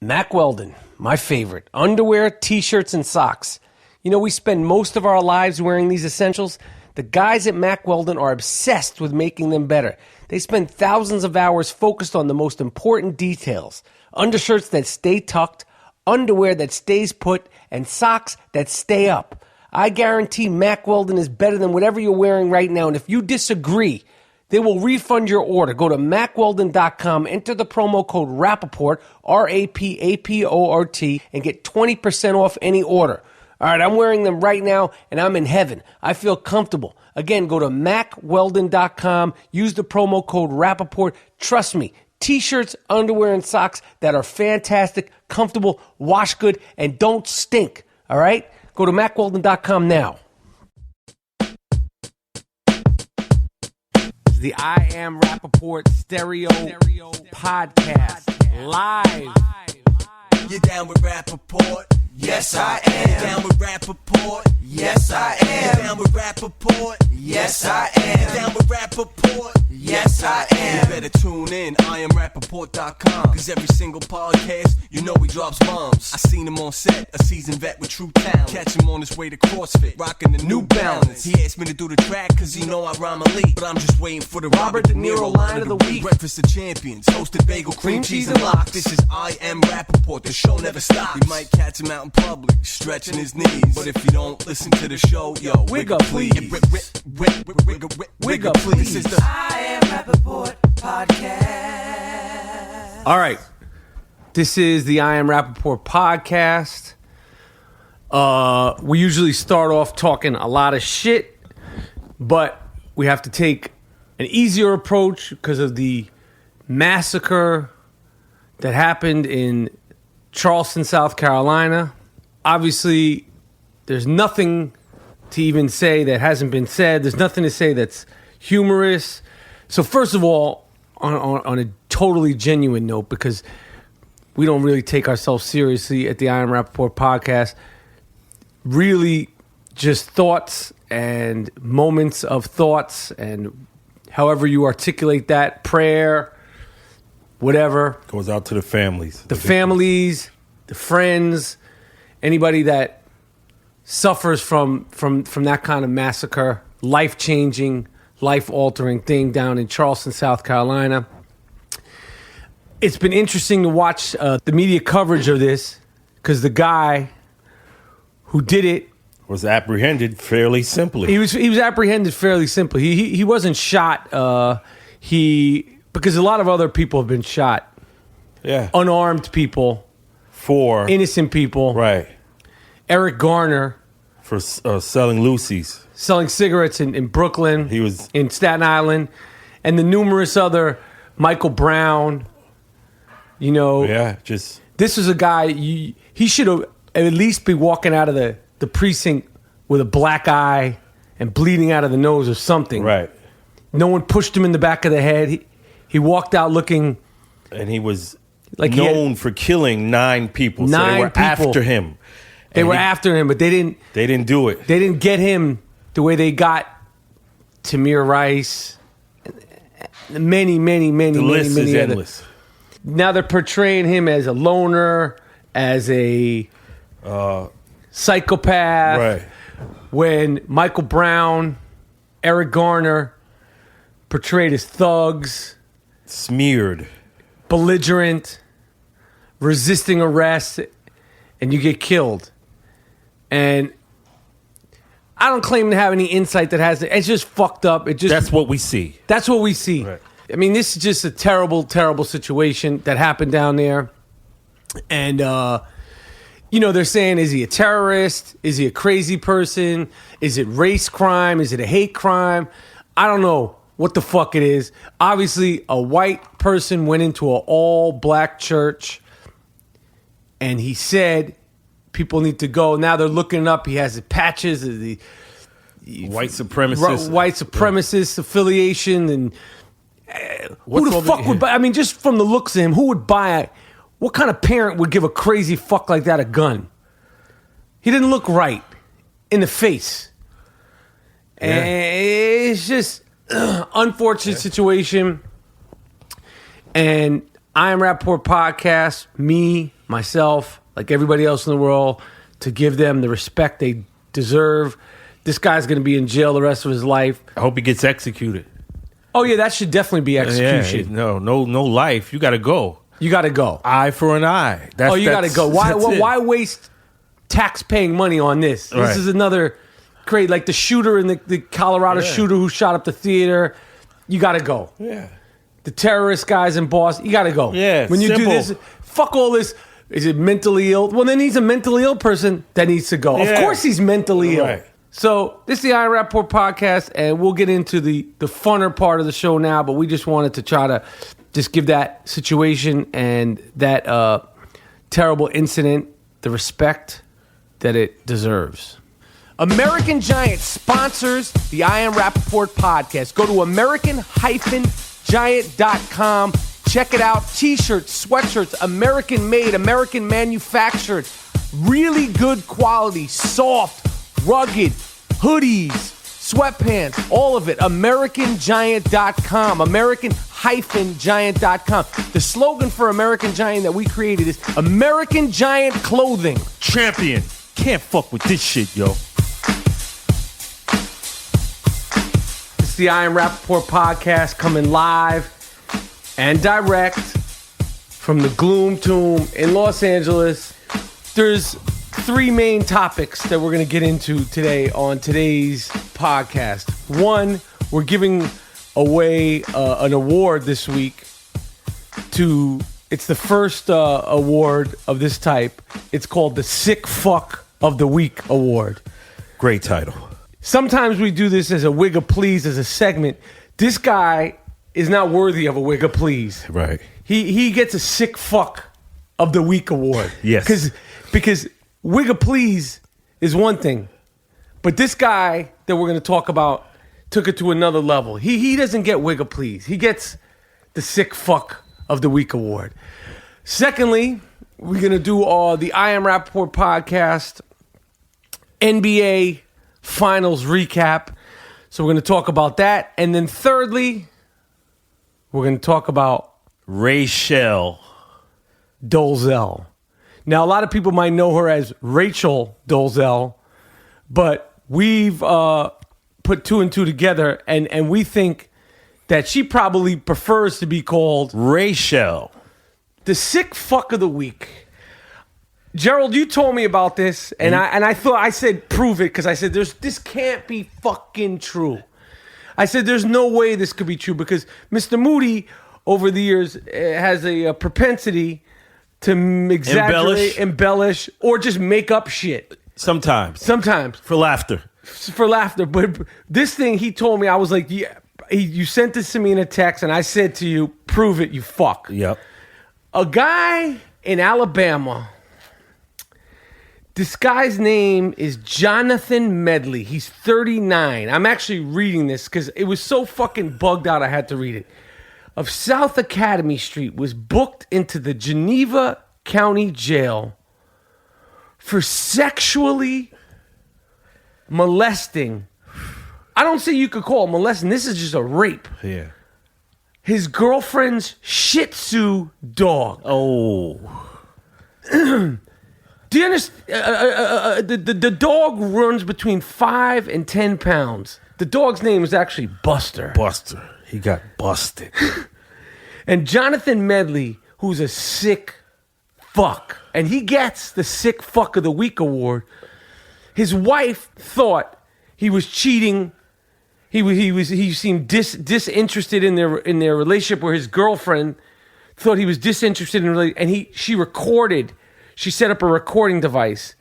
Mack Weldon, my favorite. Underwear, t-shirts, and socks. You know, we spend most of our lives wearing these essentials. The guys at Mack Weldon are obsessed with making them better. They spend thousands of hours focused on the most important details. Undershirts that stay tucked, underwear that stays put, and socks that stay up. I guarantee Mack Weldon is better than whatever you're wearing right now. And if you disagree, they will refund your order. Go to MackWeldon.com, enter the promo code RAPAPORT, RAPAPORT, and get 20% off any order. All right, I'm wearing them right now, and I'm in heaven. I feel comfortable. Again, go to MackWeldon.com, use the promo code RAPAPORT. Trust me, t-shirts, underwear, and socks that are fantastic, comfortable, wash good, and don't stink. All right? Go to MackWeldon.com now. The I Am Rapaport Stereo Podcast live. You down with Rapaport? Yes, I am. You down with Rapaport? Yes, I am. You down with Rapaport? Yes, I am. You down with Rapaport? Yes, I am. You better tune in, IamRapaport.com. Cause every single podcast, you know he drops bombs. I seen him on set, a seasoned vet with true talent. Catch him on his way to CrossFit, rocking the New Balance. He asked me to do the track cause he know I rhyme elite. But I'm just waiting for the Robert De Niro line of the week. Breakfast of Champions, hosted bagel, cream cheese, and lox. This is I Am Rapaport, the show never stops. We might catch him out in public, stretching his knees. But if you don't listen to the show, yo, wig up please. Wig up please. This is the I Am Rapaport Podcast. All right. This is the I Am Rapaport Podcast. We usually start off talking a lot of shit, but we have to take an easier approach because of the massacre that happened in Charleston, South Carolina. Obviously, there's nothing to even say that hasn't been said. There's nothing to say that's humorous. So first of all, on a totally genuine note, because we don't really take ourselves seriously at the I Am Rapaport Podcast, really just thoughts and moments of thoughts and however you articulate that, prayer, whatever. Goes out to the families. The families, the friends, anybody that suffers from that kind of massacre, life-changing, life-altering thing down in Charleston, South Carolina. It's been interesting to watch the media coverage of this because the guy who did it was apprehended fairly simply. He was apprehended fairly simply. He wasn't shot. Because a lot of other people have been shot. Yeah, unarmed people, for innocent people. Right. Eric Garner for selling Lucy's. Selling cigarettes in Brooklyn. He was in Staten Island, and the numerous other Michael Brown. You know, this was a guy. He should have at least be walking out of the precinct with a black eye and bleeding out of the nose or something. Right. No one pushed him in the back of the head. He walked out looking, and he was like known for killing 9 people. So they were after him. They were after him, but they didn't. They didn't do it. They didn't get him the way they got Tamir Rice. Many the list is endless. Now they're portraying him as a loner, as a psychopath. Right. When Michael Brown, Eric Garner portrayed as thugs, smeared, belligerent, resisting arrest, and you get killed. And I don't claim to have any insight that has it. It's just fucked up. That's what we see. That's what we see. Right. I mean, this is just a terrible, terrible situation that happened down there. And, they're saying, is he a terrorist? Is he a crazy person? Is it race crime? Is it a hate crime? I don't know what the fuck it is. Obviously, a white person went into an all-black church, and he said people need to go. Now they're looking up. He has the patches of the white supremacist affiliation. And who the fuck would buy? I mean, just from the looks of him, who would buy? What kind of parent would give a crazy fuck like that a gun? He didn't look right in the face. Yeah. And it's just unfortunate situation. And I Am Rapaport Podcast, me, myself, like everybody else in the world, to give them the respect they deserve. This guy's going to be in jail the rest of his life. I hope he gets executed. Oh, yeah, that should definitely be execution. Yeah, no life. You got to go. You got to go. Eye for an eye. You got to go. Why waste tax-paying money on this? This is another great, like the shooter in the Colorado shooter who shot up the theater. You got to go. Yeah. The terrorist guys in Boston, you got to go. Yeah, when you do this, fuck all this. Is it mentally ill? Well, then he's a mentally ill person that needs to go. Yeah. Of course he's mentally ill. Right. So this is the I AM Rapaport podcast, and we'll get into the funner part of the show now, but we just wanted to try to just give that situation and that terrible incident the respect that it deserves. American Giant sponsors the I AM Rapaport podcast. Go to American-Giant.com. Check it out. T-shirts, sweatshirts, American made, American manufactured. Really good quality, soft, rugged, hoodies, sweatpants, all of it. American-Giant.com. American-Giant.com. The slogan for American Giant that we created is American Giant Clothing. Champion. Can't fuck with this shit, yo. It's the I AM Rapaport podcast coming live and direct from the Gloom Tomb in Los Angeles. There's 3 main topics that we're going to get into today on today's podcast. One, we're giving away an award this week it's the first award of this type. It's called the Sick Fuck of the Week Award. Great title. Sometimes we do this as a wig of please, as a segment. This guy is not worthy of a wig of please. Right. He gets a Sick Fuck of the Week Award. Yes. Because wig of please is one thing, but this guy that we're going to talk about took it to another level. He doesn't get wig of please. He gets the Sick Fuck of the Week Award. Secondly, we're going to do the I AM Rapaport podcast NBA Finals recap. So we're going to talk about that. And then thirdly, we're going to talk about Ray Ray Dolezal. Now, a lot of people might know her as Rachel Dolezal, but we've put 2 and 2 together, and we think that she probably prefers to be called Rachel. The Sick Fuck of the Week. Gerald, you told me about this, and I said prove it, because I said this can't be fucking true. I said there's no way this could be true, because Mr. Moody over the years has a propensity to exaggerate, embellish, or just make up shit. Sometimes. For laughter. But this thing, he told me, I was like, yeah, you sent this to me in a text, and I said to you, prove it, you fuck. Yep. A guy in Alabama, this guy's name is Jonathan Medley. He's 39. I'm actually reading this because it was so fucking bugged out I had to read it. Of South Academy Street, was booked into the Geneva County Jail for sexually molesting. I don't say you could call it molesting. This is just a rape. Yeah. His girlfriend's Shih Tzu dog. Oh. Do you understand? The dog runs between 5 and 10 pounds. The dog's name is actually Buster. He got busted. And Jonathan Medley, who's a sick fuck, and he gets the Sick Fuck of the Week award. His wife thought he was cheating. He seemed disinterested in their relationship, where his girlfriend thought he was disinterested in and she recorded. She set up a recording device,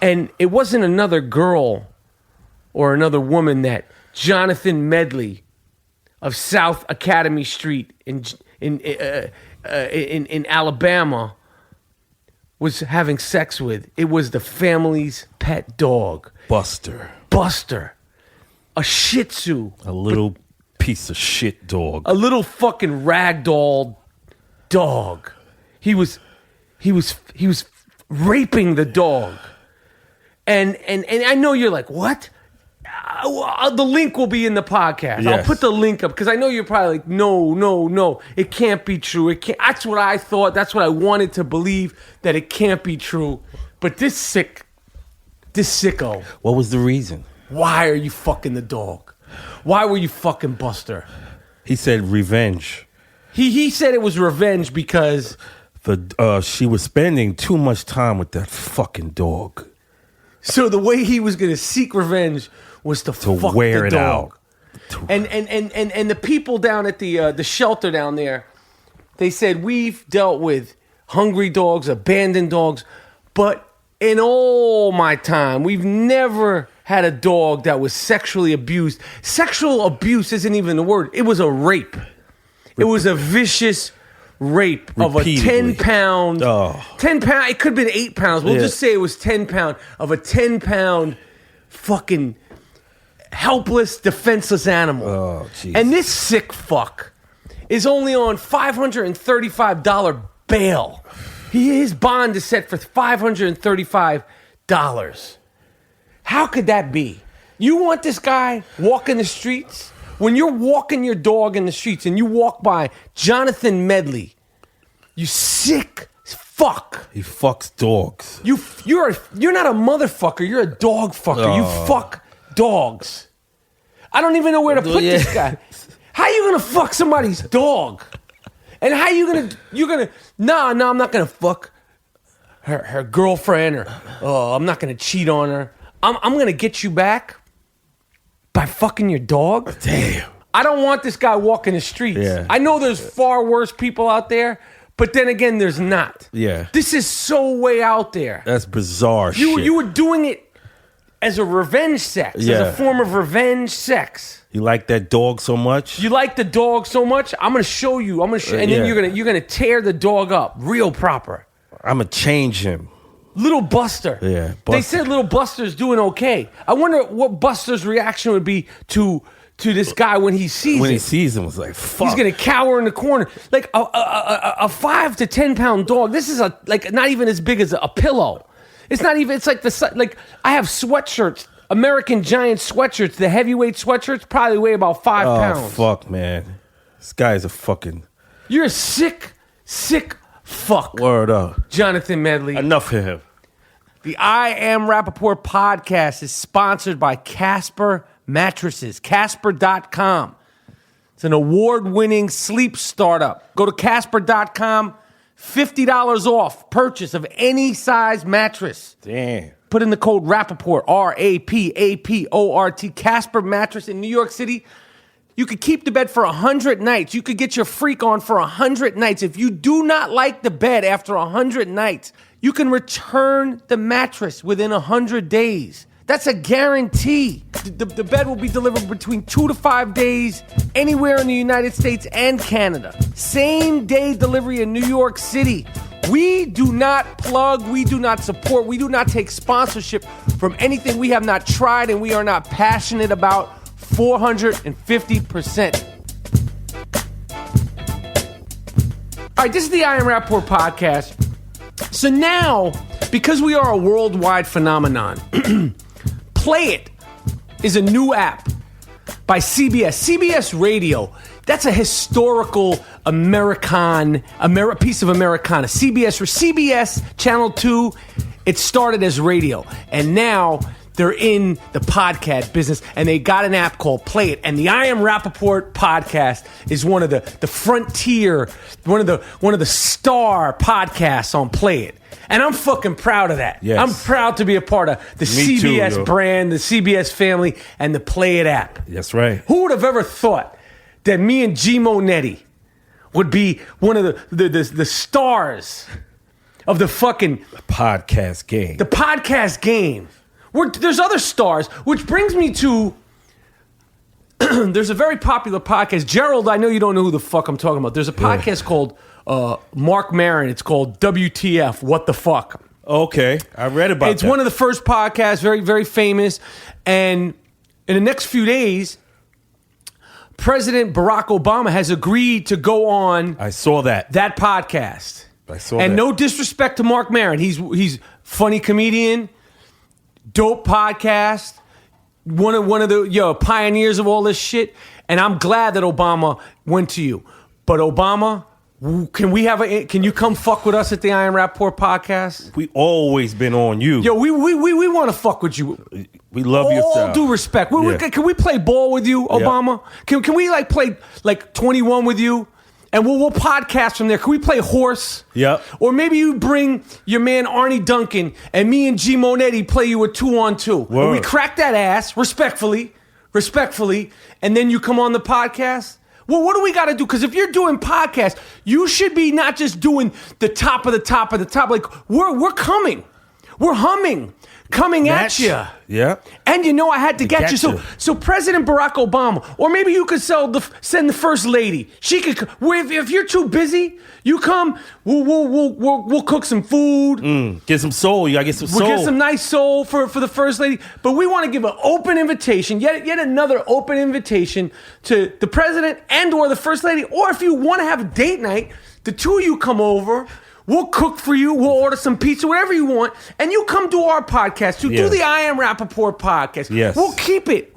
and it wasn't another girl or another woman that Jonathan Medley of South Academy Street in Alabama was having sex with. It was the family's pet dog, Buster. A Shih Tzu. A little piece of shit dog. A little fucking ragdoll dog. He was raping the dog. And I know you're like, what? The link will be in the podcast. Yes. I'll put the link up because I know you're probably like, no, it can't be true. It can't. That's what I thought. That's what I wanted to believe, that it can't be true. But this sicko. What was the reason? Why are you fucking the dog? Why were you fucking Buster? He said revenge. He said it was revenge because she was spending too much time with that fucking dog. So the way he was going to seek revenge was to fuck wear the it dog. out. And the people down at the shelter down there, they said, we've dealt with hungry dogs, abandoned dogs, but in all my time, we've never had a dog that was sexually abused. Sexual abuse isn't even the word. It was a rape. It was a vicious rape of a 10-pound. 10 pound. It could have been 8 pounds. We'll just say it was 10 pound of a 10-pound fucking helpless, defenseless animal. Oh, jeez. And this sick fuck is only on $535 bail. His bond is set for $535. How could that be? You want this guy walking the streets? When you're walking your dog in the streets and you walk by Jonathan Medley, you sick fuck. He fucks dogs. You're not a motherfucker. You're a dog fucker. You fuck dogs. I don't even know where to put this guy. How you gonna fuck somebody's dog? And how you're gonna no, I'm not gonna fuck her girlfriend, or I'm not gonna cheat on her. I'm gonna get you back by fucking your dog. Damn. I don't want this guy walking the streets. Yeah. I know there's far worse people out there, but then again, there's not. Yeah. This is so way out there. That's bizarre shit. You were doing it as a revenge sex, as a form of revenge sex. You like that dog so much? You like the dog so much? I'm gonna show you. And then you're gonna tear the dog up real proper. I'm gonna change him. Little Buster. Yeah, Buster. They said Little Buster's doing okay. I wonder what Buster's reaction would be to this guy when he sees him. When he sees him, it's like, fuck. He's gonna cower in the corner like a 5 to 10 pound dog. This is not even as big as a pillow. It's not even. It's like I have sweatshirts, American Giant sweatshirts. The heavyweight sweatshirts probably weigh about 5 pounds. Oh fuck, man! This guy's a fucking. You're a sick fuck. Word up, Jonathan Medley. Enough of him. The I Am Rapaport podcast is sponsored by Casper Mattresses. Casper.com. It's an award-winning sleep startup. Go to Casper.com. $50 off purchase of any size mattress. Damn. Put in the code Rapaport, RAPAPORT. Casper Mattress in New York City. You could keep the bed for 100 nights. You could get your freak on for 100 nights. If you do not like the bed after 100 nights, you can return the mattress within 100 days. That's a guarantee. The bed will be delivered between 2 to 5 days anywhere in the United States and Canada. Same day delivery in New York City. We do not plug, we do not support, we do not take sponsorship from anything we have not tried and we are not passionate about 450%. All right, this is the I Am Rapaport podcast. So now, because we are a worldwide phenomenon, Play It is a new app by CBS. CBS Radio, that's a historical piece of Americana. CBS Channel 2, it started as radio. And now they're in the podcast business, and they got an app called Play It. And the I Am Rapaport podcast is one of the frontier, one of the star podcasts on Play It. And I'm fucking proud of that. Yes. I'm proud to be a part of the CBS brand, the CBS family, and the Play It app. That's right. Who would have ever thought that me and G Monetti would be one of the stars of the fucking podcast game? The podcast game. There's other stars, which brings me to there's a very popular podcast. Gerald, I know you don't know who the fuck I'm talking about. There's a podcast called Marc Maron. It's called WTF, What the Fuck. Okay, I read about it. It's one of the first podcasts, very, very famous. And in the next few days, President Barack Obama has agreed to go on. I saw that podcast. I saw and that. No disrespect to Marc Maron. He's funny comedian, dope podcast. one of the pioneers of all this shit, and I'm glad that Obama went to you. But Obama, can you come fuck with us at the I Am Rapaport podcast? We always been on you. Yo, we want to fuck with you. We love your style. All due respect. Can we play ball with you, Obama? Yep. Can we play 21 with you? And we'll podcast from there. Can we play horse? Yep. Or maybe you bring your man Arnie Duncan and me and G Monetti play you a 2-on-2. And we crack that ass respectfully, and then you come on the podcast. Well, what do we got to do? Because if you're doing podcasts, you should be not just doing the top of the top of the top. Like we're coming, we're humming. Coming at you. Yeah. And I had to get you. So President Barack Obama, or maybe you could send the first lady. She could. If you're too busy, you come. We'll cook some food. Get some soul. You gotta get some soul. We'll get some nice soul for the first lady. But we want to give an open invitation, yet another open invitation to the president and or the first lady. Or if you want to have a date night, the two of you come over. We'll cook for you. We'll order some pizza, whatever you want. And you come do our podcast. Do the I Am Rapaport podcast. Yes. We'll keep it,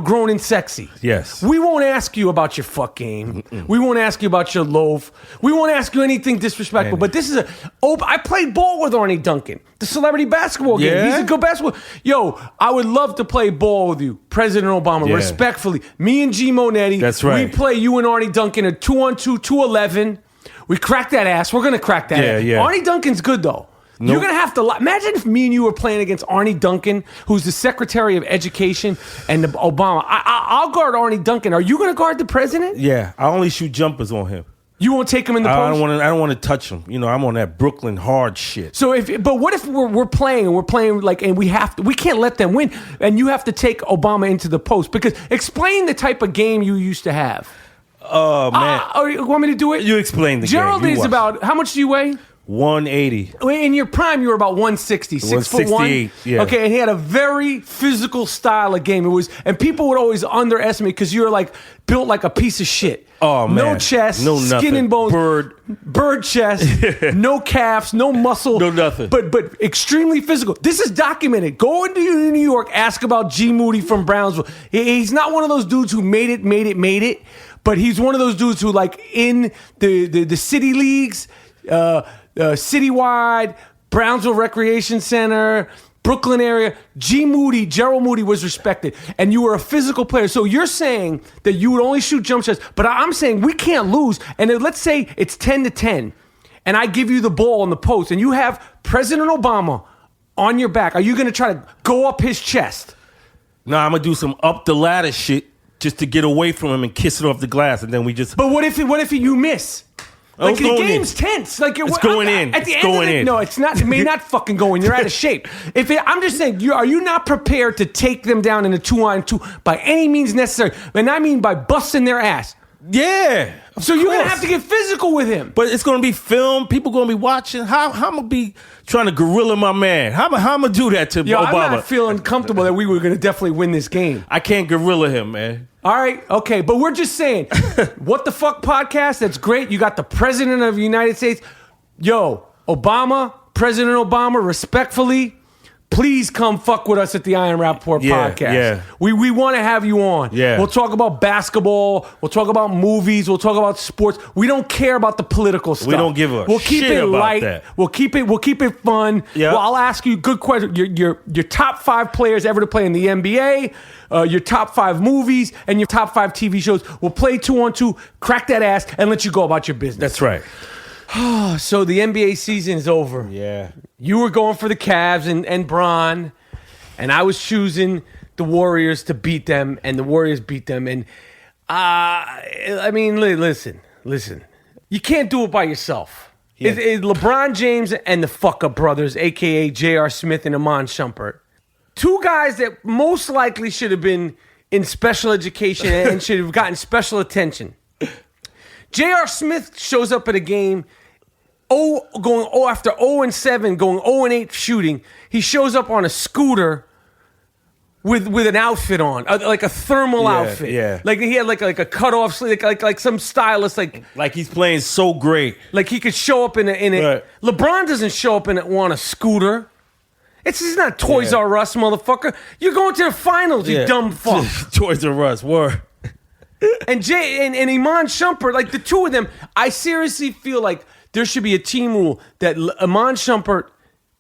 grown and sexy. Yes. We won't ask you about your fuck game. We won't ask you about your loaf. We won't ask you anything disrespectful. But this is I played ball with Arnie Duncan, the celebrity basketball game. He's a good basketball. Yo, I would love to play ball with you, President Obama, respectfully. Me and G Monetti. That's right. We play you and Arnie Duncan a 2-on-2, 2-11. We crack that ass. We're going to crack that ass. Yeah. Arnie Duncan's good, though. Nope. You're going to have to... Imagine if me and you were playing against Arnie Duncan, who's the Secretary of Education, and Obama. I'll guard Arnie Duncan. Are you going to guard the president? Yeah. I only shoot jumpers on him. You won't take him in the post? I don't want to touch him. I'm on that Brooklyn hard shit. So but what if we're playing and we can't let them win, and you have to take Obama into the post? Because explain the type of game you used to have. Oh, man. You want me to do it? You explain the Gerald game. Gerald is about, how much do you weigh? 180. In your prime, you were about 160, 6'1". Yeah. Okay, and he had a very physical style of game. And people would always underestimate because you were built like a piece of shit. Oh, man. No chest, no skin nothing. and bones. Bird chest, no calves, no muscle. No nothing. But extremely physical. This is documented. Go into New York, ask about G Moody from Brownsville. He's not one of those dudes who made it. But he's one of those dudes who, in the city leagues, citywide, Brownsville Recreation Center, Brooklyn area, Gerald Moody was respected. And you were a physical player. So you're saying that you would only shoot jump shots. But I'm saying we can't lose. And let's say it's 10-10. And I give you the ball on the post. And you have President Obama on your back. Are you going to try to go up his chest? No, I'm going to do some up the ladder shit. Just to get away from him and kiss it off the glass, and then we just. But what if you miss? The game's tense. It's going in. At the end of it, no, it's not. It may not fucking go in. You're out of shape. I'm just saying, are you not prepared to take them down in a 2-on-2 by any means necessary? And I mean by busting their ass. Yeah. So you're gonna have to get physical with him. But it's gonna be filmed. People gonna be watching. How I'm gonna be trying to gorilla my man? How I'm gonna do that to Obama? I'm not feeling comfortable that we were gonna definitely win this game. I can't gorilla him, man. All right, okay, but we're just saying, What the Fuck podcast, that's great. You got the President of the United States. Yo, President Obama, respectfully, please come fuck with us at the I Am Rapaport podcast. Yeah. We want to have you on. Yeah. We'll talk about basketball. We'll talk about movies. We'll talk about sports. We don't care about the political stuff. We don't give a We'll keep shit it about light. that. We'll keep it fun. Yeah. Well, I'll ask you good question. Your top 5 players ever to play in the NBA. Your top 5 movies and your top 5 TV shows. We'll play 2-on-2, crack that ass, and let you go about your business. That's right. So the NBA season is over. Yeah. You were going for the Cavs and Bron, and I was choosing the Warriors to beat them, and the Warriors beat them. And listen. You can't do it by yourself. Yeah. It's LeBron James and the fuck-up brothers, a.k.a. J.R. Smith and Iman Shumpert. 2 guys that most likely should have been in special education and should have gotten special attention. J.R. Smith shows up at a game, after 0-7, going 0-8 shooting. He shows up on a scooter with an outfit on, like a thermal outfit. Yeah. Like he had like a cutoff sleeve, like some stylist, like he's playing so great. Like he could show up in a. Right. LeBron doesn't show up on a scooter. It's not Toys R Us, motherfucker. You're going to the finals, you dumb fuck. Toys R Us, word. And Iman Shumpert, like the two of them, I seriously feel like there should be a team rule that Iman Shumpert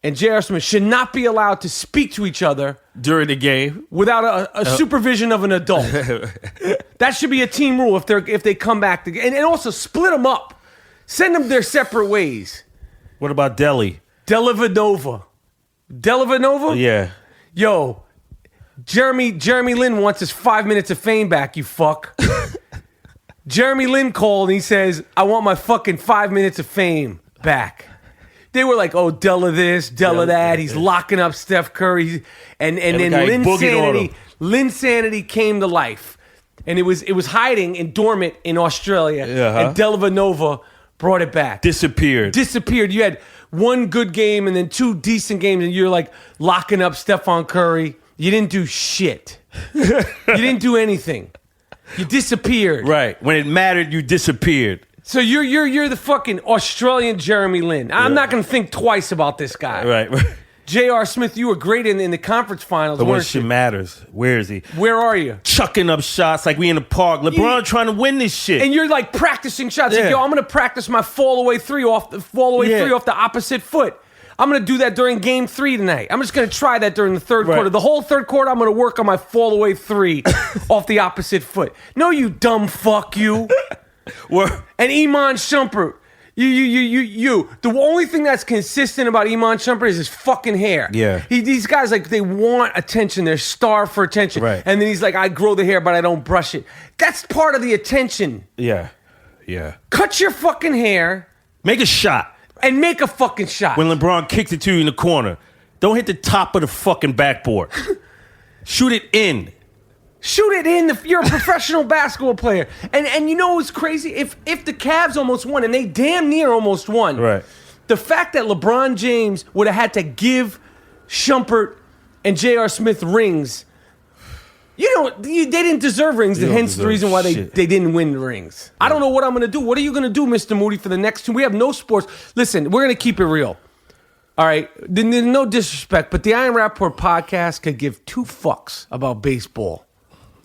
and J.R. Smith should not be allowed to speak to each other during the game without a supervision of an adult. That should be a team rule if they come back together. And also split them up. Send them their separate ways. What about Deli? Delavanova? Yeah. Yo, Jeremy Lin wants his 5 minutes of fame back, you fuck. Jeremy Lin called and he says, I want my fucking 5 minutes of fame back. They were like, oh, Della this, Della that. He's locking up Steph Curry. And then Lin Sanity came to life. And it was hiding and dormant in Australia. And Delavanova brought it back. Disappeared. You had one good game and then two decent games, and you're like locking up Stephon Curry. You didn't do shit. You didn't do anything. You disappeared. Right. When it mattered, you disappeared. So you're the fucking Australian Jeremy Lin. I'm not going to think twice about this guy. Right. J.R. Smith, you were great in the conference finals. But when shit matters, where is he? Where are you? Chucking up shots like we in the park. LeBron trying to win this shit. And you're like practicing shots. Like, yo, I'm going to practice my fall away three off the opposite foot. I'm going to do that during game 3 tonight. I'm just going to try that during the third quarter. The whole third quarter, I'm going to work on my fall away 3 off the opposite foot. No, you dumb fuck, you. And Iman Shumpert, you. The only thing that's consistent about Iman Shumpert is his fucking hair. Yeah. These guys, like, they want attention. They're starved for attention. Right. And then he's like, I grow the hair, but I don't brush it. That's part of the attention. Yeah. Cut your fucking hair. Make a shot. And make a fucking shot. When LeBron kicks it to you in the corner, don't hit the top of the fucking backboard. Shoot it in. You're a professional basketball player. And you know what's crazy? If the Cavs almost won, and they damn near almost won, right? The fact that LeBron James would have had to give Shumpert and J.R. Smith rings, they didn't deserve rings, and hence the reason why they didn't win the rings. I don't know what I'm going to do. What are you going to do, Mr. Moody, for the next 2? We have no sports. Listen, we're going to keep it real. All right? There's no disrespect, but the I Am Rapaport podcast could give 2 fucks about baseball.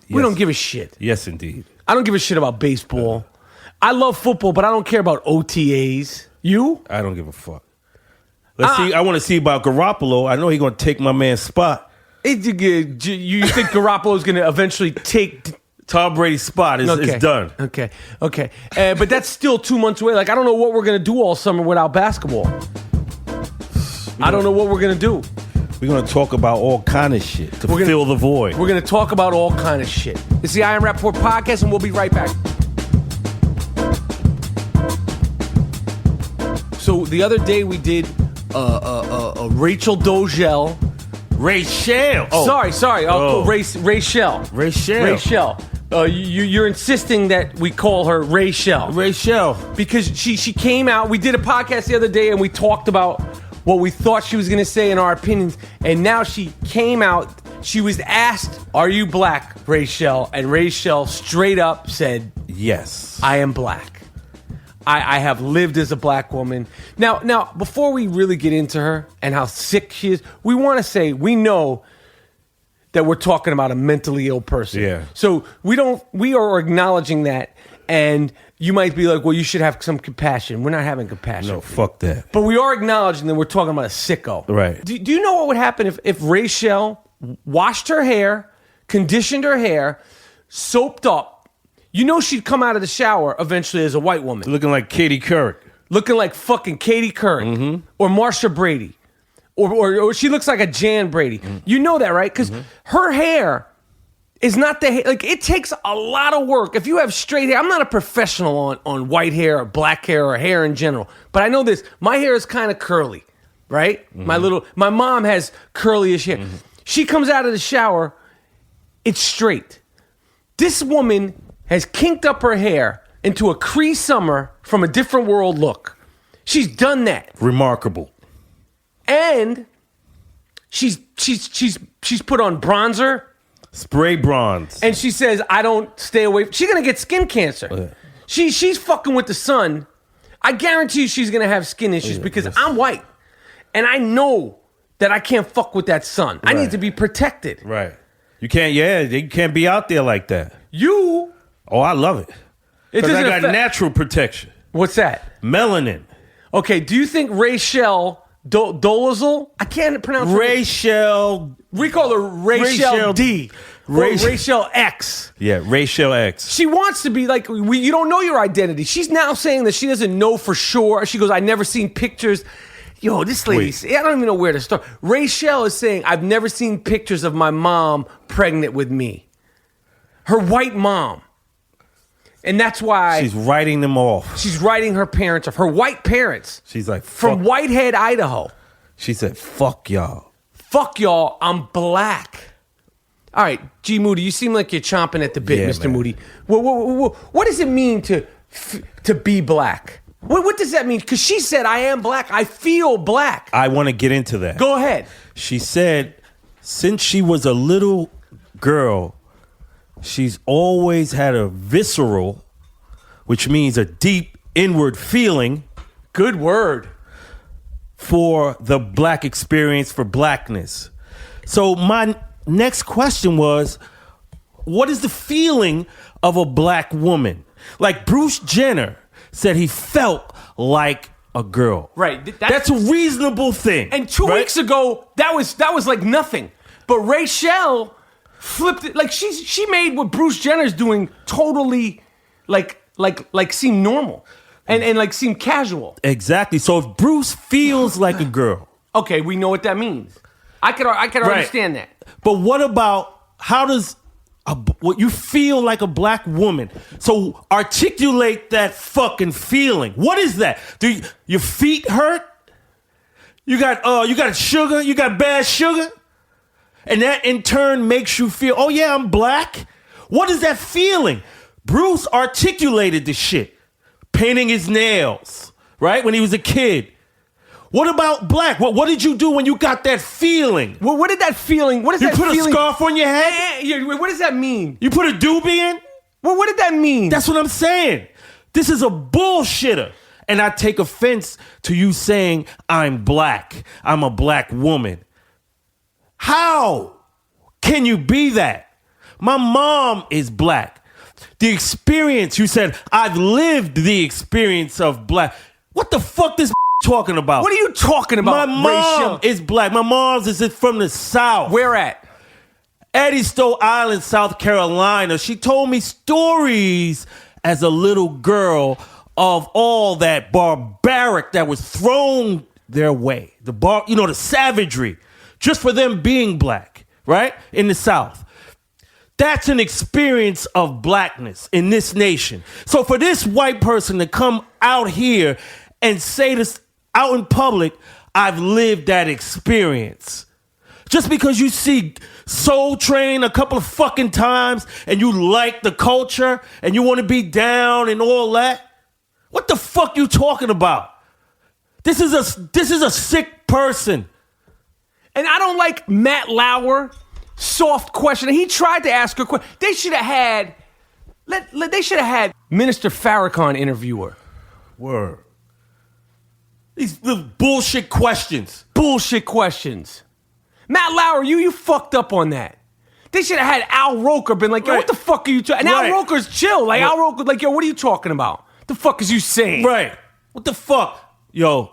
Yes. We don't give a shit. Yes, indeed. I don't give a shit about baseball. I love football, but I don't care about OTAs. You? I don't give a fuck. Let's see. I want to see about Garoppolo. I know he's going to take my man's spot. You think Garoppolo's going to eventually take Tom Brady's spot? Is done. Okay. But that's still 2 months away. Like, I don't know what we're going to do all summer without basketball. I don't know what we're going to do. We're going to talk about all kind of shit to fill the void. We're going to talk about all kind of shit. It's the I Am Rapaport podcast, and we'll be right back. So the other day we did Rachel Dolezal. Rachel. Oh. Sorry. Rachel. You're insisting that we call her Rachel. Because she came out. We did a podcast the other day, and we talked about what we thought she was going to say in our opinions. And now she came out. She was asked, are you black, Rachel? And Rachel straight up said, yes, I am black. I have lived as a black woman. Now, before we really get into her and how sick she is, we want to say we know that we're talking about a mentally ill person. Yeah. So we are acknowledging that, and you might be like, well, you should have some compassion. We're not having compassion. No, fuck that. But we are acknowledging that we're talking about a sicko. Right. Do you know what would happen if Rachel washed her hair, conditioned her hair, soaped up? You know she'd come out of the shower eventually as a white woman. Looking like Katie Couric. Looking like fucking Katie Couric. Or Marsha Brady. Or she looks like a Jan Brady. You know that, right? Because her hair is not the hair. Like, it takes a lot of work. If you have straight hair, I'm not a professional on white hair or black hair or hair in general. But I know this. My hair is kind of curly, right? My mom has curly-ish hair. She comes out of the shower, it's straight. This woman has kinked up her hair into a Cree Summer from a different world look. She's done that. Remarkable. And she's put on bronzer. Spray bronze. And she says, I don't stay away. She's going to get skin cancer. She's fucking with the sun. I guarantee you she's going to have skin issues because I'm white. And I know that I can't fuck with that son. I Right. need to be protected. Right. You can't be out there like that. You, Oh, I love it. Because I doesn't got affect- natural protection. what's that? Melanin. Okay, do you think Rachel Dolezal? I can't pronounce her. Rachel. We call her Rachel D. Or Rachel- Rachel X. Yeah, Rachel X. She wants to be like, you don't know your identity. She's now saying that she doesn't know for sure. She goes, I never seen pictures. Yo, this lady, I don't even know where to start. Rachel is saying, I've never seen pictures of my mom pregnant with me. Her white mom. And that's why She's writing them off. she's writing her parents off. Her white parents She's like, from fuck. Whitehead, Idaho. She said, fuck y'all. Fuck y'all, I'm black. All right, G Moody, you seem like you're chomping at the bit, Yeah, Mr. man. Moody. What does it mean to be black? What does that mean? Because she said, I am black. I feel black. I want to get into that. Go ahead. She said, since she was a little girl, she's always had a visceral, which means a deep inward feeling Good word. for the black experience, for blackness. So my next question was, what is the feeling of a black woman? Like Bruce Jenner said he felt like a girl. Right. That's a reasonable thing. And 2 right? weeks ago, that was like nothing. But Rachel flipped it. Like she made what Bruce Jenner's doing totally like seem normal. And like seem casual. Exactly. So if Bruce feels like a girl, Okay, we know what that means. I could Right. understand that. but what about how does what you feel like a black woman? So articulate that fucking feeling. What is that? Do your feet hurt? You got sugar? You got bad sugar? And that in turn makes you feel, oh yeah, I'm black? What is that feeling? Bruce articulated the shit. Painting his nails, right? When he was a kid. What about black? What did you do when you got that feeling? Well, what did that feeling? What is You that put feeling? a scarf on your head? What does that mean? You put a doobie in? Well, what did that mean? That's what I'm saying. This is a bullshitter. And I take offense to you saying I'm black. I'm a black woman. How can you be that? My mom is black. The experience, you said, I've lived the experience of black. What the fuck this talking about? What are you talking about? My mom Rachel? is black. My mom's is from the South. Where at? Edisto Island, South Carolina. She told me stories as a little girl of all that barbaric that was thrown their way. The savagery, just for them being black, right? In the South. That's an experience of blackness in this nation. So for this white person to come out here and say this out in public, I've lived that experience. Just because you see Soul Train a couple of fucking times and you like the culture and you want to be down and all that, what the fuck you talking about? This is a sick person. And I don't like Matt Lauer. Soft question. He tried to ask her question. They should have had. They should have had Minister Farrakhan interview her. Word. These little bullshit questions. Bullshit questions. Matt Lauer, you fucked up on that. They should have had Al Roker been like, yo, Right. what the fuck are you talking? And Right. Al Roker's chill. Like Right. Al Roker, like, yo, what are you talking about? The fuck is you saying? Right. What the fuck? Yo,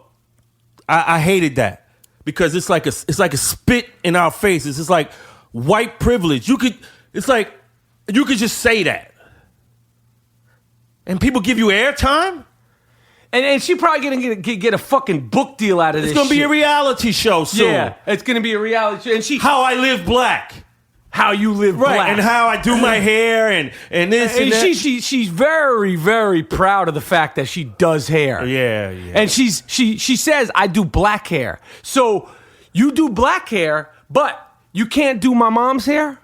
I hated that. Because it's like a spit in our faces. It's like white privilege. You could just say that. And people give you airtime? And she probably gonna get a fucking book deal out of this. It's gonna be a reality show soon. Yeah, it's gonna be a reality show. And she How I live black. how you live Right. black. And how I do my hair and this and And that. she's very, very proud of the fact that she does hair. Yeah. And she says, I do black hair. So you do black hair, but you can't do my mom's hair?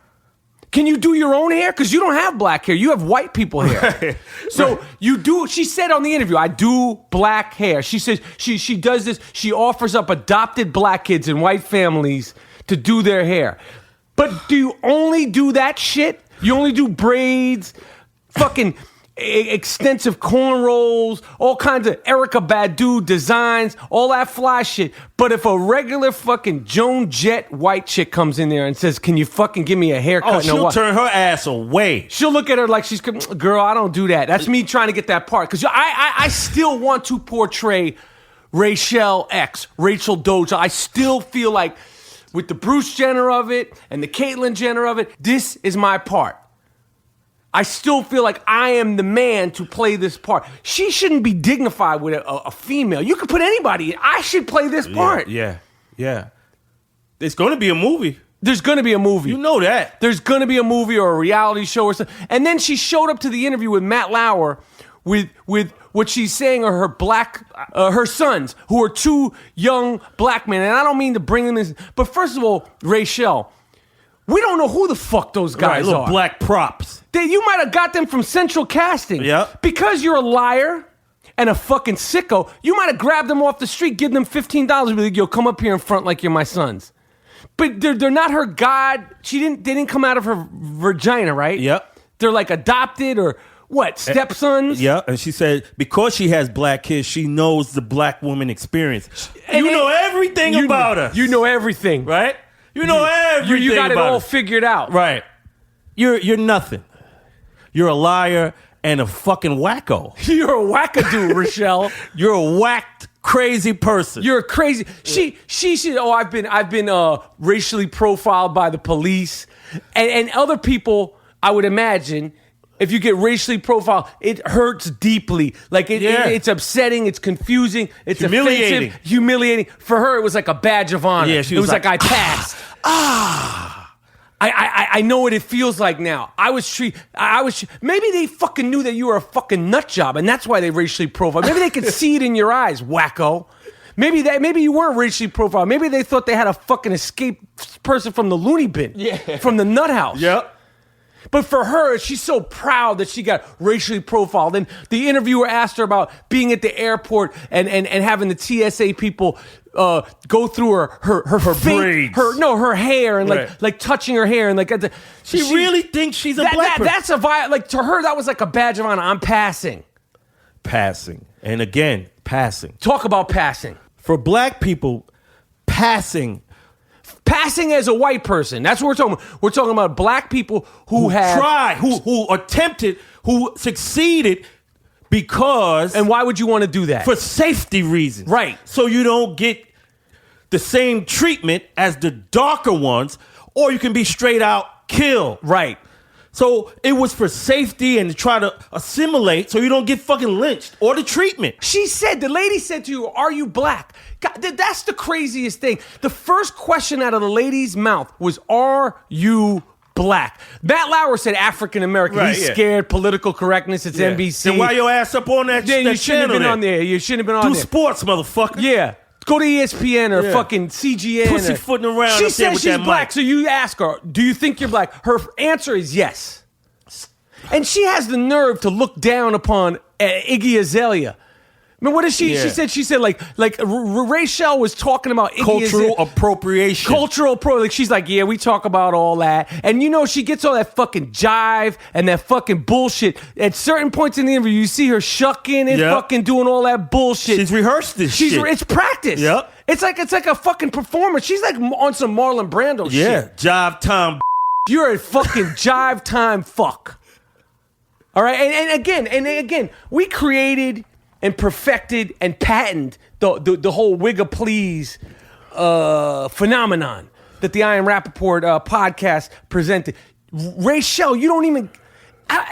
Can you do your own hair? Because you don't have black hair. You have white people hair. Right. So you do, she said on the interview, I do black hair. She says she does this. She offers up adopted black kids in white families to do their hair. But do you only do that shit? You only do braids? Fucking extensive cornrows, all kinds of Erykah Badu designs, all that fly shit. But if a regular fucking Joan Jett white chick comes in there and says, "Can you fucking give me a haircut?" she'll turn her ass away. She'll look at her like she's, "Girl, I don't do that." That's me trying to get that part. Because I still want to portray Rachel X, Rachel Dolezal. I still feel like with the Bruce Jenner of it and the Caitlyn Jenner of it, this is my part. I still feel like I am the man to play this part. She shouldn't be dignified with a female. You could put anybody in. I should play this part. Yeah. There's going to be a movie. There's going to be a movie. You know that. There's going to be a movie or a reality show or something. And then she showed up to the interview with Matt Lauer with what she's saying are her sons, who are two young black men. And I don't mean to bring them in. But first of all, Rachel, we don't know who the fuck those guys little are. Black props. You might have got them from Central Casting. Yeah. Because you're a liar and a fucking sicko, you might have grabbed them off the street, give them $15 and be like, "Yo, come up here in front like you're my sons." But they're not her god. They didn't come out of her vagina, right? Yep. They're like adopted or what, stepsons? Yeah, and she said because she has black kids, she knows the black woman experience. And you know everything about her. You know everything. Right? You know everything You got it about all her. figured out. Right. You're nothing. You're a liar and a fucking wacko. You're a wackadoo, Rochelle. You're a whacked, crazy person. You're crazy. She said, "Oh, I've been racially profiled by the police," and other people. I would imagine if you get racially profiled, it hurts deeply. Like it's upsetting. It's confusing. It's humiliating. Offensive, humiliating. For her, it was like a badge of honor. Yeah, it was like I passed. I know what it feels like now. Maybe they fucking knew that you were a fucking nut job, and that's why they racially profiled. Maybe they could see it in your eyes, wacko. Maybe you weren't racially profiled. Maybe they thought they had a fucking escaped person from the loony bin, from the nut house. Yep. But for her, she's so proud that she got racially profiled. And the interviewer asked her about being at the airport and having the TSA people go through her fake, braids. her hair and like touching her hair and like she really thinks she's a black person. That's a like to her that was like a badge of honor. I'm passing. And again, passing. Talk about passing. For black people, passing as a white person. That's what we're talking about. We're talking about black people who attempted, who succeeded because... And why would you want to do that? For safety reasons. Right. So you don't get the same treatment as the darker ones, or you can be straight out killed. Right. So it was for safety and to try to assimilate so you don't get fucking lynched or the treatment. The lady said to you, "Are you black?" God, that's the craziest thing. The first question out of the lady's mouth was, "Are you black?" Matt Lauer said African American. Right, He's scared, political correctness. It's NBC. Then why your ass up on that Then you shouldn't have been on there. You shouldn't have been on there. Do sports, motherfucker. Yeah. Go to ESPN or fucking CGN. Pussyfooting around. She says she's black, so you ask her, "Do you think you're black?" Her answer is yes. And she has the nerve to look down upon Iggy Azalea. I mean, what is she? Yeah. She said like Rachel was talking about Iggy cultural Azalea. appropriation. Like she's like, "Yeah, we talk about all that," and she gets all that fucking jive and that fucking bullshit. At certain points in the interview, you see her shucking and fucking doing all that bullshit. She's rehearsed this shit. It's practice. Yep. It's like a fucking performance. She's like on some Marlon Brando shit. Yeah, jive time. You're a fucking jive time fuck. All right, and again, we created and perfected and patented the whole wig of please phenomenon that the I Am Rapaport podcast presented. Rachel, you don't even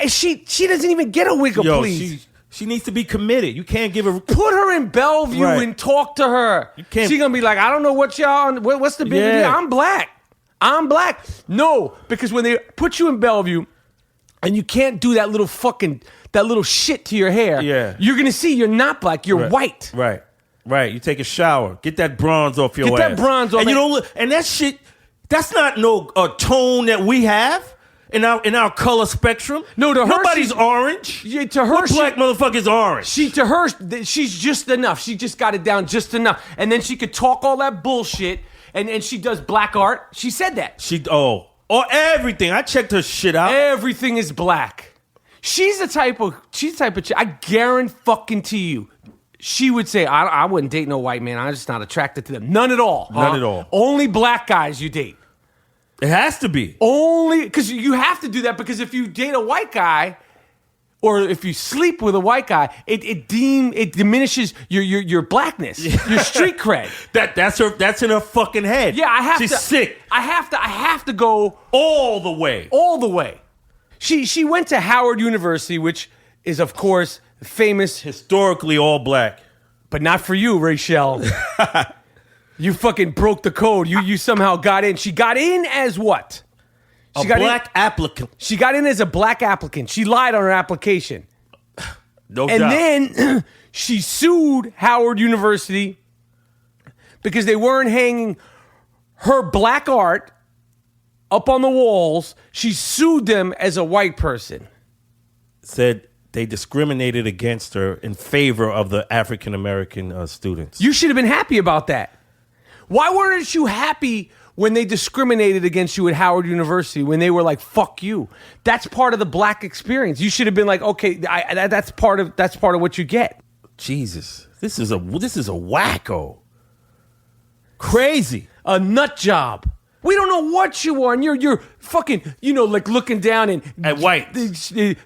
she doesn't even get a wig of please. She needs to be committed. You can't give her... Put her in Bellevue and talk to her. She's going to be like, "I don't know what y'all... What's the big deal? I'm black. No, because when they put you in Bellevue and you can't do that little shit to your hair, you're going to see you're not black. You're white. Right. You take a shower. Get that bronze off your ass. Get that bronze off. And you don't look... And that shit... That's not a tone that we have. In our color spectrum, no, to her, nobody's orange. Yeah, to her, what black motherfucker's orange? She's just enough. She just got it down just enough, and then she could talk all that bullshit, and she does black art. She said that or everything. I checked her shit out. Everything is black. She's the type of chick. I guarantee you. She would say, I wouldn't date no white man. I'm just not attracted to them. None at all. None at all. Only black guys you date. It has to be. Only because you have to do that, because if you date a white guy or if you sleep with a white guy, it diminishes your blackness, your street cred. That's in her fucking head. Yeah, She's sick. I have to go all the way. All the way. She went to Howard University, which is of course famous, historically all black, but not for you, Rachel. You fucking broke the code. You somehow got in. She got in as what? A black applicant. She got in as a black applicant. She lied on her application. No doubt. And then she sued Howard University because they weren't hanging her black art up on the walls. She sued them as a white person. Said they discriminated against her in favor of the African American students. You should have been happy about that. Why weren't you happy when they discriminated against you at Howard University, when they were like, fuck you? That's part of the black experience. You should have been like, okay, that's part of what you get. Jesus. This is a wacko. Crazy. A nut job. We don't know what you are, and you're fucking, like looking down and at white,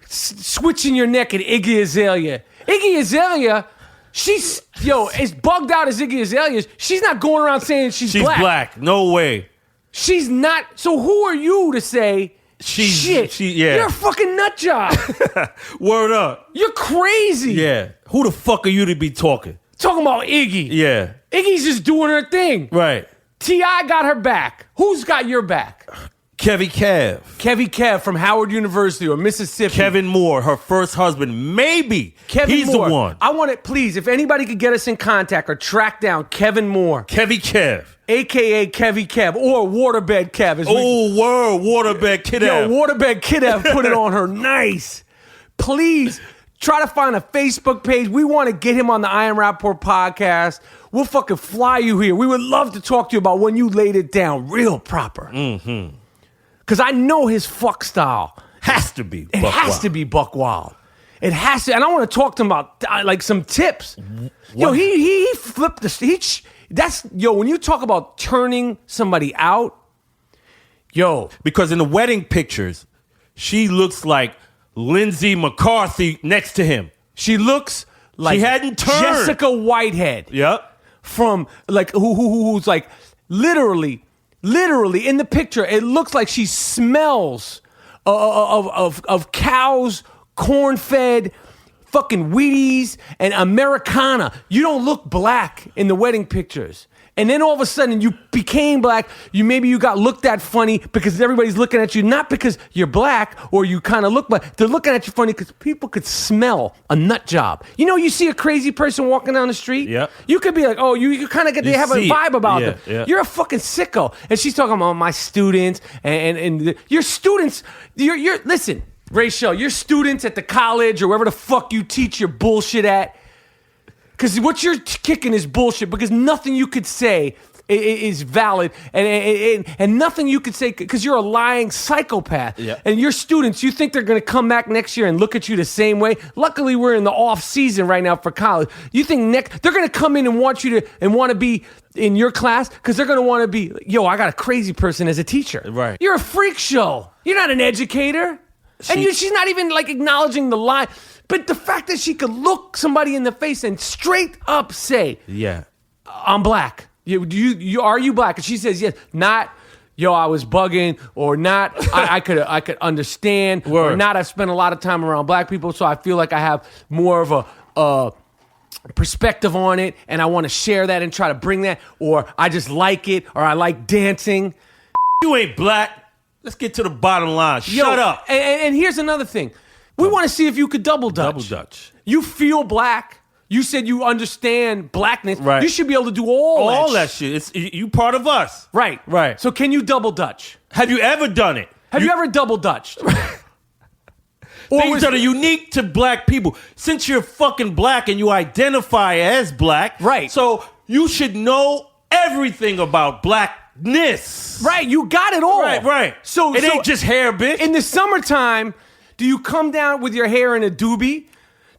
switching your neck at Iggy Azalea. Iggy Azalea, she's as bugged out as Iggy Azalea is. She's not going around saying she's black. She's black. No way. She's not. So who are you to say? Shit. You're a fucking nut job. Word up. You're crazy. Yeah. Who the fuck are you to be talking? Talking about Iggy. Yeah. Iggy's just doing her thing. Right. T.I. got her back. Who's got your back? Kevy Kev. Kevy Kev from Howard University or Mississippi. Kevin Moore, her first husband. Maybe. He's the one. I want it, please, if anybody could get us in contact or track down Kevin Moore. Kevy Kev. A.K.A. Kevy Kev or Waterbed Kev. Waterbed Kev. Yo, Waterbed Kev put it on her nice. Please try to find a Facebook page. We want to get him on the I Am Rapaport podcast. We'll fucking fly you here. We would love to talk to you about when you laid it down real proper. Mm-hmm. Because I know his fuck style. Has to be. It has to be buck wild. It has to. And I want to talk to him about like some tips. What? Yo, he flipped the... when you talk about turning somebody out, because in the wedding pictures, she looks like Lindsay McCarthy next to him. She looks like she hadn't turned. Jessica Whitehead. Yep. From like who's like literally in the picture, it looks like she smells of cows, corn-fed, fucking Wheaties, and Americana. You don't look black in the wedding pictures. And then all of a sudden you became black. Maybe you got looked at funny because everybody's looking at you, not because you're black or you kind of look black. They're looking at you funny because people could smell a nut job. You see a crazy person walking down the street. Yeah. You could be like, oh, you kind of get to have a vibe about them. Yeah. You're a fucking sicko. And she's talking about my students and your students. You're listen, Rachel, your students at the college or wherever the fuck you teach your bullshit at. Because what you're kicking is bullshit, because nothing you could say is valid, and nothing you could say, because you're a lying psychopath. Yeah. And your students, you think they're going to come back next year and look at you the same way? Luckily, we're in the off season right now for college. You think they're going to come in and want to be in your class because they're going to want to be, I got a crazy person as a teacher. Right. You're a freak show. You're not an educator. She's not even like acknowledging the lie. But the fact that she could look somebody in the face and straight up say, "Yeah, I'm black. Are you black?" And she says, "Yes." Not, I was bugging, or not, I could understand, or not, I've spent a lot of time around black people, so I feel like I have more of a perspective on it, and I want to share that and try to bring that, or I just like it, or I like dancing. You ain't black. Let's get to the bottom line. Shut up. And here's another thing. We want to see if you could double dutch. Double dutch. You feel black. You said you understand blackness. Right. You should be able to do all that shit. It's you part of us. Right. Right. So can you double dutch? Have you ever done it? Have you ever double dutched? Things that are unique to black people. Since you're fucking black and you identify as black. Right. So you should know everything about blackness. Right. You got it all. Right. So it ain't just hair, bitch. In the summertime, Do you come down with your hair in a doobie?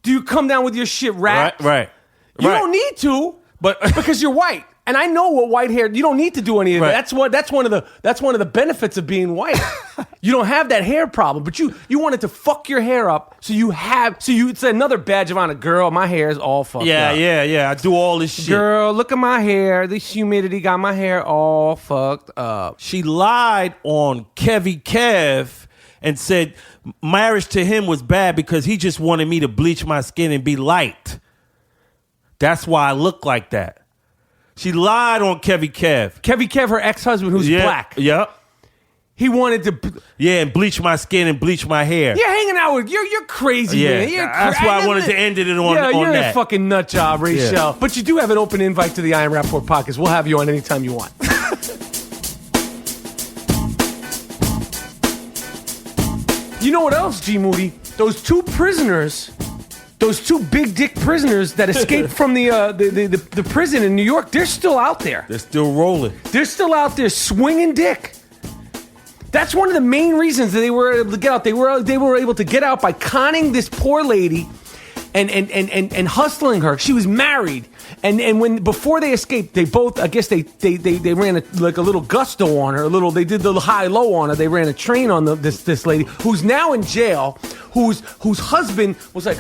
Do you come down with your shit wrapped? Right. You don't need to, But because you're white. And I know what white hair. You don't need to do any of that. That's one of the benefits of being white. You don't have that hair problem, but you wanted to fuck your hair up, so it's another badge of honor. Girl, my hair is all fucked up. Yeah. I do all this shit. Girl, look at my hair. This humidity got my hair all fucked up. She lied on Kevy Kev and said marriage to him was bad because he just wanted me to bleach my skin and be light. That's why I look like that. She lied on Kevy Kev. Kevy Kev, her ex-husband, who's black. Yep. He wanted to... and bleach my skin and bleach my hair. You're hanging out with... You're crazy, man. That's why I wanted to end it on that. You're a fucking nut job, Rachel. Yeah. But you do have an open invite to the I Am Rapaport podcast. We'll have you on anytime you want. You know what else, G. Moody? Those two big dick prisoners that escaped from the prison in New York, they're still out there. They're still rolling. They're still out there swinging dick. That's one of the main reasons that they were able to get out. They were able to get out by conning this poor lady and hustling her. She was married. And before they escaped, they both, I guess they ran a little gusto on her. They did the high-low on her. They ran a train on this lady who's now in jail, whose husband was like...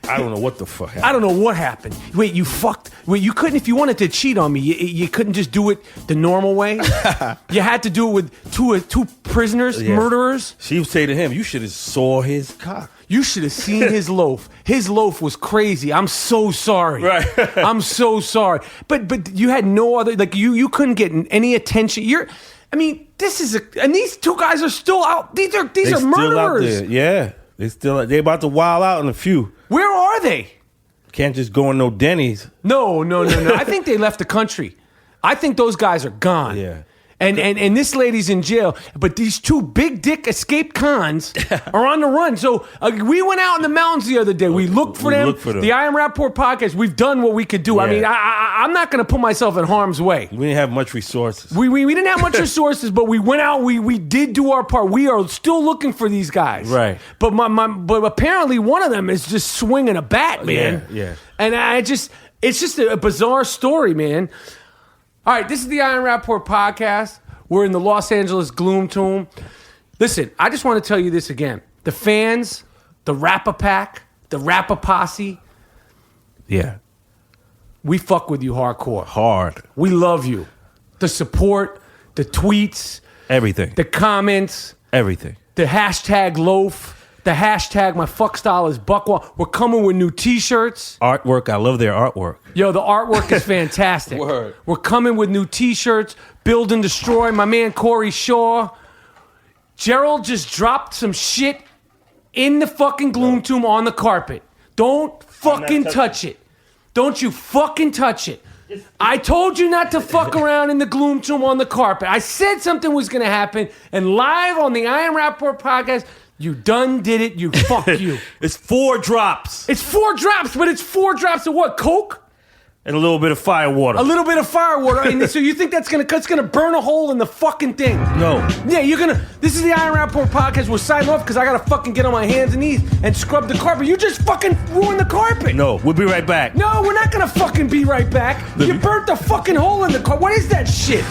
I don't know what the fuck happened. I don't know what happened. Wait, you couldn't, if you wanted to cheat on me, you couldn't just do it the normal way? You had to do it with two prisoners, murderers? She would say to him, you should have saw his cock. You should have seen his loaf. His loaf was crazy. I'm so sorry. Right. I'm so sorry. But you had no other, you couldn't get any attention. And these two guys are still out. These are still murderers. Out there. Yeah. They about to wild out in a few. Where are they? Can't just go in no Denny's. No. I think they left the country. I think those guys are gone. Yeah. And this lady's in jail. But these two big dick escape cons are on the run. So we went out in the mountains the other day. We looked for them. The I Am Rapaport podcast, we've done what we could do. Yeah. I'm not going to put myself in harm's way. We didn't have much resources. We didn't have much resources, but we went out. We did do our part. We are still looking for these guys. Right. But but apparently one of them is just swinging a bat, man. Yeah. And it's just a bizarre story, man. All right, this is the I Am Rapaport podcast. We're in the Los Angeles Gloom Tomb. Listen, I just want to tell you this again. The fans, the Rap-A-Pack, the Rap-A-Posse. Yeah. We fuck with you hardcore. Hard. We love you. The support, the tweets. Everything. The comments. Everything. The hashtag loaf. The hashtag my fuck style is buckwall. We're coming with new t-shirts. Artwork. I love their artwork. Yo, the artwork is fantastic. Word. We're coming with new t-shirts. Build and Destroy. My man Corey Shaw. Gerald just dropped some shit in the fucking Gloom Tomb on the carpet. Don't fucking touch it. Don't you fucking touch it. I told you not to fuck around in the Gloom Tomb on the carpet. I said something was going to happen, and live on the I Am Rapaport podcast, you done did it. You fuck you. It's 4 drops. It's 4 drops, but it's 4 drops of what? Coke? And a little bit of fire water. A little bit of fire water. And so you think that's gonna burn a hole in the fucking thing? No. Yeah, this is the I Am Rapaport podcast. We're signing off because I gotta fucking get on my hands and knees and scrub the carpet. You just fucking ruined the carpet. No, we'll be right back. No, we're not gonna fucking be right back. You burnt the fucking hole in the carpet. What is that shit?